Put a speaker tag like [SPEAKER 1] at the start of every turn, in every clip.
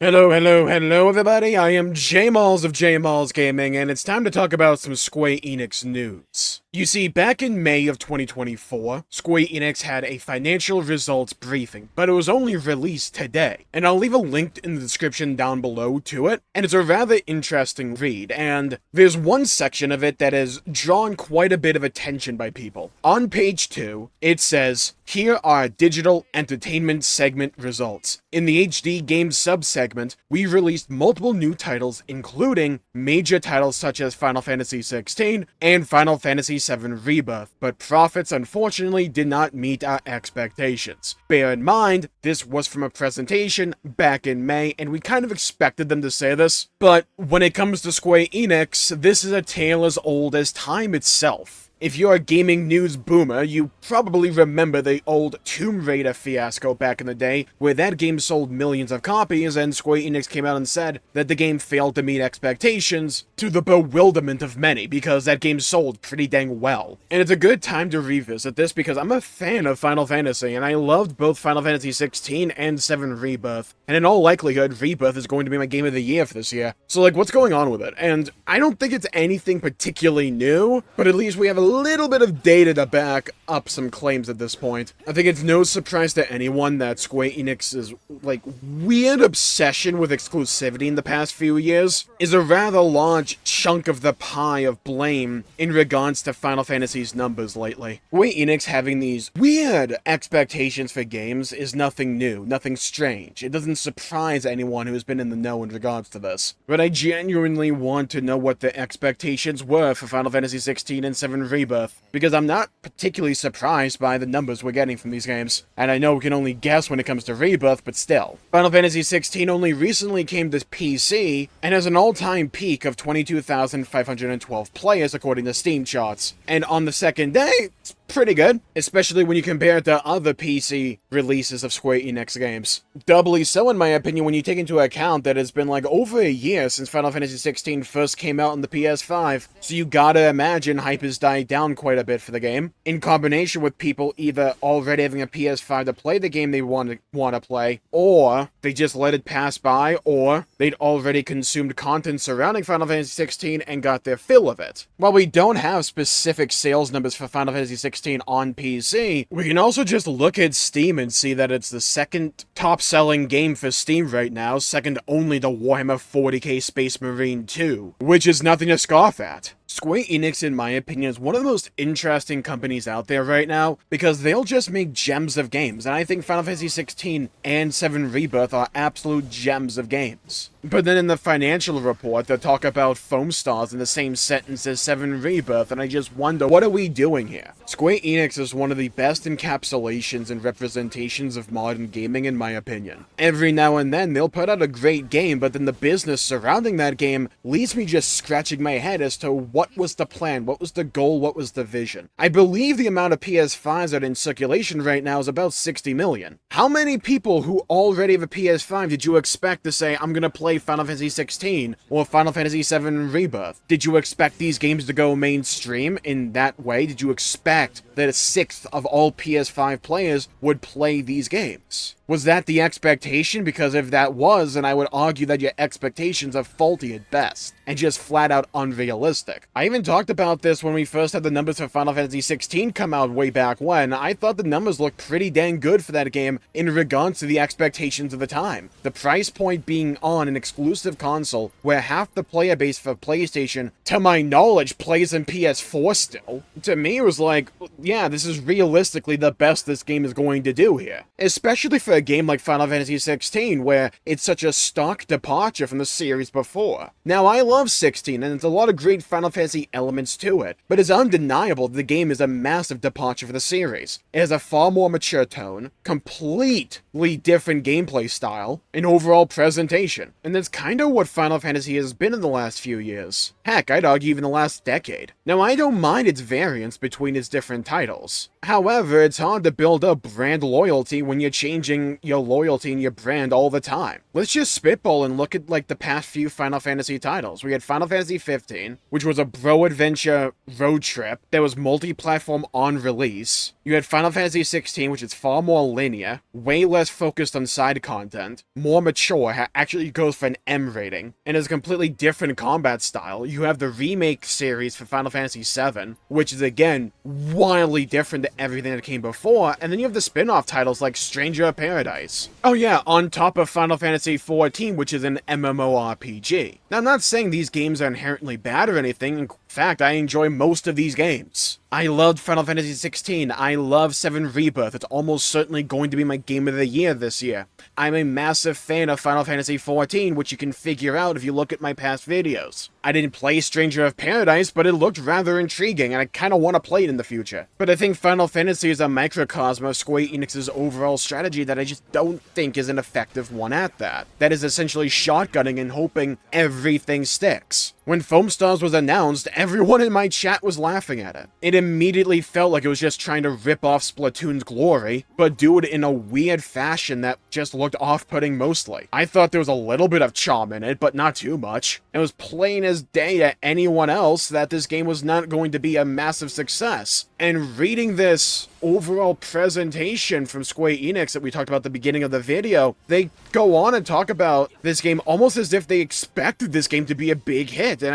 [SPEAKER 1] Hello everybody, I am Jmulls of Jmulls Gaming, and it's time to talk about some Square Enix news. You see, back in May of 2024, Square Enix had a financial results briefing, but it was only released today, and I'll leave a link in the description down below to it, and it's a rather interesting read, and there's one section of it that has drawn quite a bit of attention by people. On page 2, it says, "Here are digital entertainment segment results. In the HD games subsegment, we released multiple new titles, including major titles such as Final Fantasy XVI and Final Fantasy VII Rebirth, but profits unfortunately did not meet our expectations. Bear in mind, this was from a presentation back in May, and we kind of expected them to say this, but when it comes to Square Enix, this is a tale as old as time itself. If you're a gaming news boomer, you probably remember the old Tomb Raider fiasco back in the day, where that game sold millions of copies, and Square Enix came out and said that the game failed to meet expectations, to the bewilderment of many, because that game sold pretty dang well. And it's a good time to revisit this, because I'm a fan of Final Fantasy, and I loved both Final Fantasy XVI and VII Rebirth, and in all likelihood, Rebirth is going to be my game of the year for this year. So like, what's going on with it? And I don't think it's anything particularly new, but at least we have a little bit of data to back up some claims at this point. I think it's no surprise to anyone that Square Enix's, like, weird obsession with exclusivity in the past few years is a rather large chunk of the pie of blame in regards to Final Fantasy's numbers lately. Square Enix having these weird expectations for games is nothing new, nothing strange. It doesn't surprise anyone who's been in the know in regards to this. But I genuinely want to know what the expectations were for Final Fantasy XVI and VII Rebirth, because I'm not particularly surprised by the numbers we're getting from these games. And I know we can only guess when it comes to Rebirth, but still. Final Fantasy XVI only recently came to PC, and has an all-time peak of 22,512 players according to Steam charts. And on the second day, it's pretty good, especially when you compare it to other PC releases of Square Enix games. Doubly so in my opinion when you take into account that it's been like over a year since Final Fantasy XVI first came out on the PS5, so you gotta imagine hype has died down quite a bit for the game, in combination with people either already having a PS5 to play the game they want to play, or they just let it pass by, or they'd already consumed content surrounding Final Fantasy XVI and got their fill of it. While we don't have specific sales numbers for Final Fantasy XVI on PC, we can also just look at Steam and see that it's the second top-selling game for Steam right now, second only to Warhammer 40k Space Marine 2, which is nothing to scoff at. Square Enix, in my opinion, is one of the most interesting companies out there right now, because they'll just make gems of games, and I think Final Fantasy XVI and VII Rebirth are absolute gems of games. But then in the financial report, they'll talk about foam stars in the same sentence as VII Rebirth, and I just wonder, what are we doing here? Square Enix is one of the best encapsulations and representations of modern gaming, in my opinion. Every now and then, they'll put out a great game, but then the business surrounding that game leaves me just scratching my head as to what was the plan, what was the goal, what was the vision. I believe the amount of PS5s that are in circulation right now is about 60 million. How many people who already have a PS5 did you expect to say, I'm gonna play Final Fantasy XVI or Final Fantasy VII Rebirth? Did you expect these games to go mainstream in that way? Did you expect that a sixth of all PS5 players would play these games? Was that the expectation? Because if that was, then I would argue that your expectations are faulty at best, and just flat out unrealistic. I even talked about this when we first had the numbers for Final Fantasy XVI come out way back when. I thought the numbers looked pretty dang good for that game in regards to the expectations of the time. The price point being on an exclusive console, where half the player base for PlayStation, to my knowledge, plays in PS4 still. To me, it was like, yeah, this is realistically the best this game is going to do here. Especially for a game like Final Fantasy XVI, where it's such a stark departure from the series before. Now, I love 16, and it's a lot of great Final Fantasy elements to it, but it's undeniable that the game is a massive departure for the series. It has a far more mature tone, completely different gameplay style, and overall presentation, and that's kinda what Final Fantasy has been in the last few years. Heck, I'd argue even the last decade. Now, I don't mind its variance between its different titles. However, it's hard to build up brand loyalty when you're changing showing your loyalty and your brand all the time. Let's just spitball and look at like the past few Final Fantasy titles. We had Final Fantasy 15, which was a bro adventure road trip that was multi-platform on release. You had Final Fantasy 16, which is far more linear, way less focused on side content, more mature, actually goes for an M rating, and is a completely different combat style. You have the remake series for Final Fantasy 7, which is again wildly different to everything that came before, and then you have the spin-off titles like Stranger of Paradise. Oh yeah, on top of Final Fantasy 14, which is an MMORPG. Now, I'm not saying these games are inherently bad or anything. In fact, I enjoy most of these games. I loved Final Fantasy 16. I love 7 Rebirth. It's almost certainly going to be my game of the year this year. I'm a massive fan of Final Fantasy 14, which you can figure out if you look at my past videos. I didn't play Stranger of Paradise, but it looked rather intriguing, and I kind of want to play it in the future. But I think Final Fantasy is a microcosm of Square Enix's overall strategy that I just don't think is an effective one at that. That is essentially shotgunning and hoping everything sticks. When Foam Stars was announced, everyone in my chat was laughing at it. It immediately felt like it was just trying to rip off Splatoon's glory, but do it in a weird fashion that just looked off-putting mostly. I thought there was a little bit of charm in it, but not too much. It was plain as day to anyone else that this game was not going to be a massive success. And reading this overall presentation from Square Enix that we talked about at the beginning of the video, they go on and talk about this game almost as if they expected this game to be a big hit, and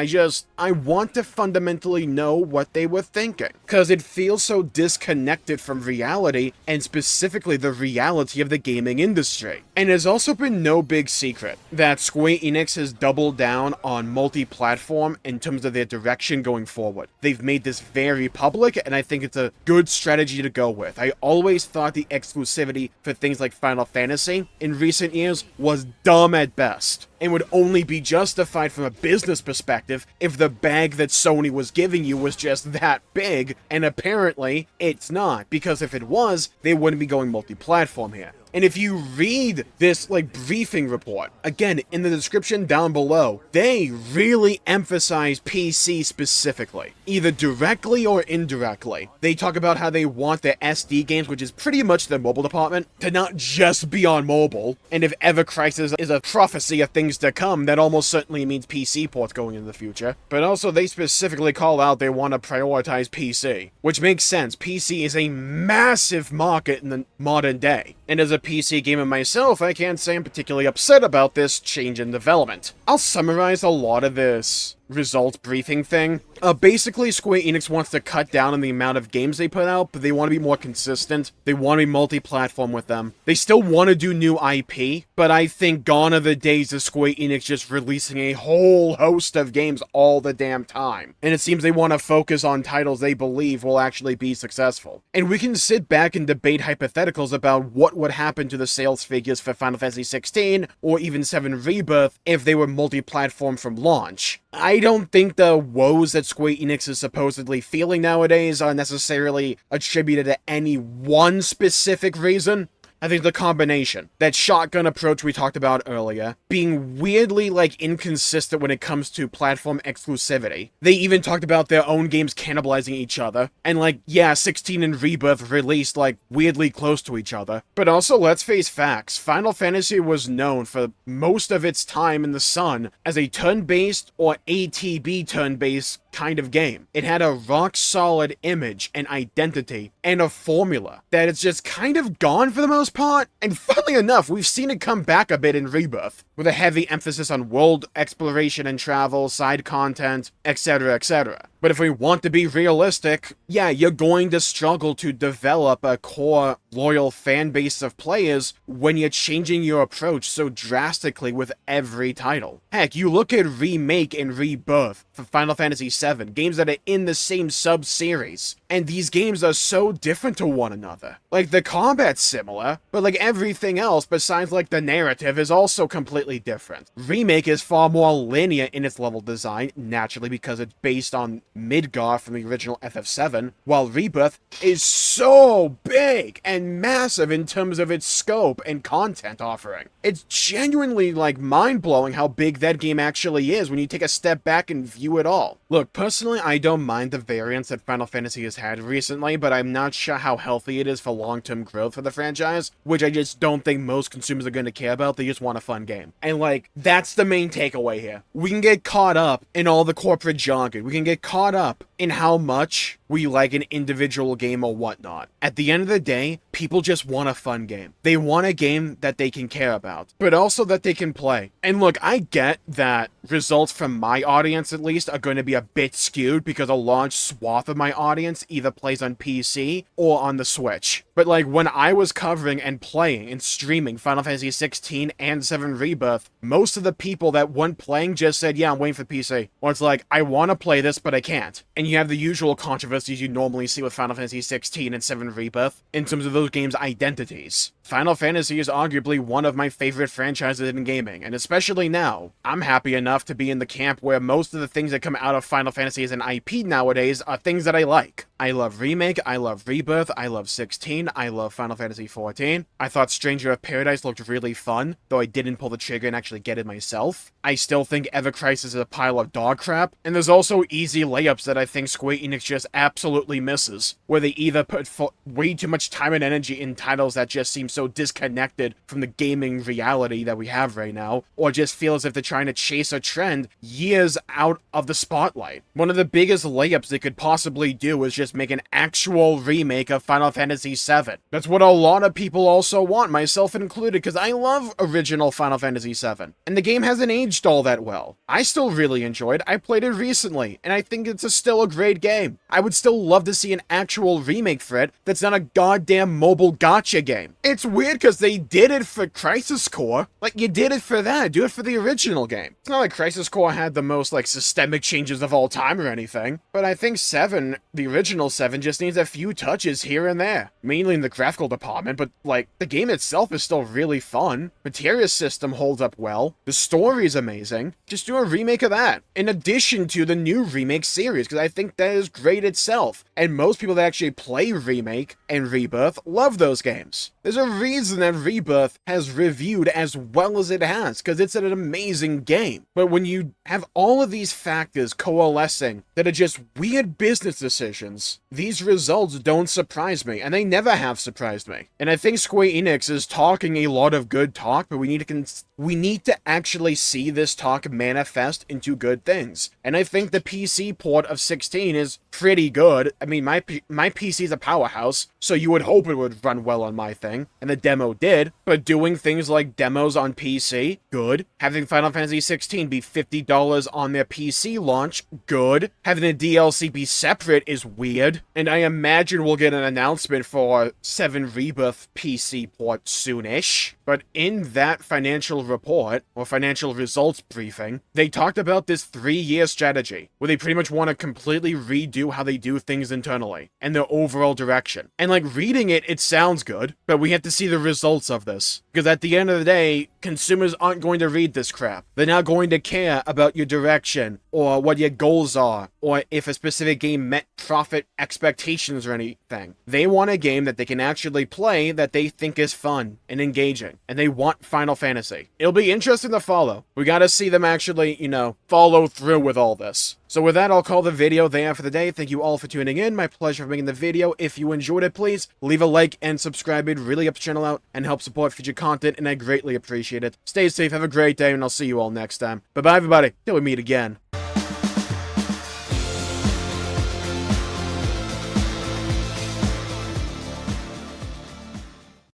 [SPEAKER 1] I want to fundamentally know what they were thinking, because it feels so disconnected from reality, and specifically the reality of the gaming industry. And it's also been no big secret that Square Enix has doubled down on multi-platform in terms of their direction going forward. They've made this very public, and I think it's a good strategy to go with. I always thought the exclusivity for things like Final Fantasy in recent years was dumb at best, and would only be justified from a business perspective if the bag that Sony was giving you was just that big, and apparently it's not, because if it was, they wouldn't be going multi-platform here. And if you read this, briefing report, again, in the description down below, they really emphasize PC specifically, either directly or indirectly. They talk about how they want their SD games, which is pretty much their mobile department, to not just be on mobile. And if Ever Crisis is a prophecy of things to come, that almost certainly means PC ports going into the future. But also, they specifically call out they want to prioritize PC, which makes sense. PC is a massive market in the modern day. And as a PC gamer myself, I can't say I'm particularly upset about this change in development. I'll summarize a lot of this results briefing thing. Basically, Square Enix wants to cut down on the amount of games they put out, but they want to be more consistent. They want to be multi-platform with them. They still want to do new IP, but I think gone are the days of Square Enix just releasing a whole host of games all the damn time. And it seems they want to focus on titles they believe will actually be successful. And we can sit back and debate hypotheticals about what would happen to the sales figures for Final Fantasy 16 or even 7 Rebirth if they were multi-platform from launch. I don't think the woes that Square Enix is supposedly feeling nowadays are necessarily attributed to any one specific reason. I think the combination, that shotgun approach we talked about earlier, being weirdly, inconsistent when it comes to platform exclusivity. They even talked about their own games cannibalizing each other, and 16 and Rebirth released, weirdly close to each other. But also, let's face facts, Final Fantasy was known for most of its time in the sun as a turn-based or ATB turn-based kind of game. It had a rock-solid image and identity and a formula that it's just kind of gone for the most part, and funnily enough, we've seen it come back a bit in Rebirth, with a heavy emphasis on world exploration and travel, side content, etc., etc. But if we want to be realistic, yeah, you're going to struggle to develop a core, loyal fan base of players when you're changing your approach so drastically with every title. Heck, you look at Remake and Rebirth for Final Fantasy VII, games that are in the same sub-series, and these games are so different to one another. The combat's similar, but everything else besides the narrative is also completely completely different. Remake is far more linear in its level design, naturally because it's based on Midgar from the original FF7, while Rebirth is so big and massive in terms of its scope and content offering. It's genuinely, like, mind-blowing how big that game actually is when you take a step back and view it all. Look, personally, I don't mind the variance that Final Fantasy has had recently, but I'm not sure how healthy it is for long-term growth for the franchise, which I just don't think most consumers are going to care about. They just want a fun game. And, like, that's the main takeaway here. We can get caught up in all the corporate jargon. We can get caught up in how much we like an individual game or whatnot. At the end of the day, people just want a fun game. They want a game that they can care about, but also that they can play. And look, I get that results from my audience, at least, are going to be a bit skewed because a large swath of my audience either plays on PC or on the Switch. But like, when I was covering and playing and streaming Final Fantasy 16 and 7 Rebirth, most of the people that weren't playing just said, yeah, I'm waiting for PC. Or it's like, I want to play this, but I can't. And you have the usual controversies you normally see with Final Fantasy 16 and 7 Rebirth in terms of those games' identities. Final Fantasy is arguably one of my favorite franchises in gaming, and especially now, I'm happy enough to be in the camp where most of the things that come out of Final Fantasy as an IP nowadays are things that I like. I love Remake, I love Rebirth, I love 16, I love Final Fantasy 14. I thought Stranger of Paradise looked really fun, though I didn't pull the trigger and actually get it myself. I still think Ever Crisis is a pile of dog crap, and there's also easy layups that I think Square Enix just absolutely misses, where they either put way too much time and energy in titles that just seem so disconnected from the gaming reality that we have right now, or just feel as if they're trying to chase a trend years out of the spotlight. One of the biggest layups they could possibly do is just make an actual remake of Final Fantasy VII. That's what a lot of people also want, myself included, because I love original Final Fantasy VII, and the game hasn't aged all that well. I still really enjoyed it. I played it recently, and I think it's still a great game. I would still love to see an actual remake for it that's not a goddamn mobile gacha game. It's weird because they did it for Crisis Core. Like, you did it for that. Do it for the original game. It's not like Crisis Core had the most, like, systemic changes of all time or anything, but I think 7, the original 7, just needs a few touches here and there. Mainly in the graphical department, but, like, the game itself is still really fun. Materia system holds up well. The story is amazing. Just do a remake of that, in addition to the new remake series, because I think that is great itself. And most people that actually play Remake and Rebirth love those games. There's a reason that Rebirth has reviewed as well as it has, because it's an amazing game. But when you have all of these factors coalescing that are just weird business decisions, these results don't surprise me, and they never have surprised me. And I think Square Enix is talking a lot of good talk, but we need to actually see this talk manifest into good things. And I think the PC port of 16 is pretty good. I mean, my PC is a powerhouse, so you would hope it would run well on my thing, and the demo did, but doing things like demos on PC, good. Having Final Fantasy 16 be $50 on their PC launch, good. Having the DLC be separate is weird, and I imagine we'll get an announcement for 7 Rebirth PC port soonish. But in that financial report, or financial results briefing, they talked about this 3-year strategy, where they pretty much want to completely redo how they do things internally, and their overall direction. And like, reading it, it sounds good, but we have to see the results of this. Because at the end of the day, consumers aren't going to read this crap. They're not going to care about your direction, or what your goals are, or if a specific game met profit expectations or anything. They want a game that they can actually play that they think is fun and engaging, and they want Final Fantasy. It'll be interesting to follow. We gotta see them actually, follow through with all this. So with that, I'll call the video there for the day. Thank you all for tuning in. My pleasure for making the video. If you enjoyed it, please leave a like and subscribe. It really helps the channel out and help support future content, and I greatly appreciate it. Stay safe, have a great day, and I'll see you all next time. Bye-bye, everybody, till we meet again.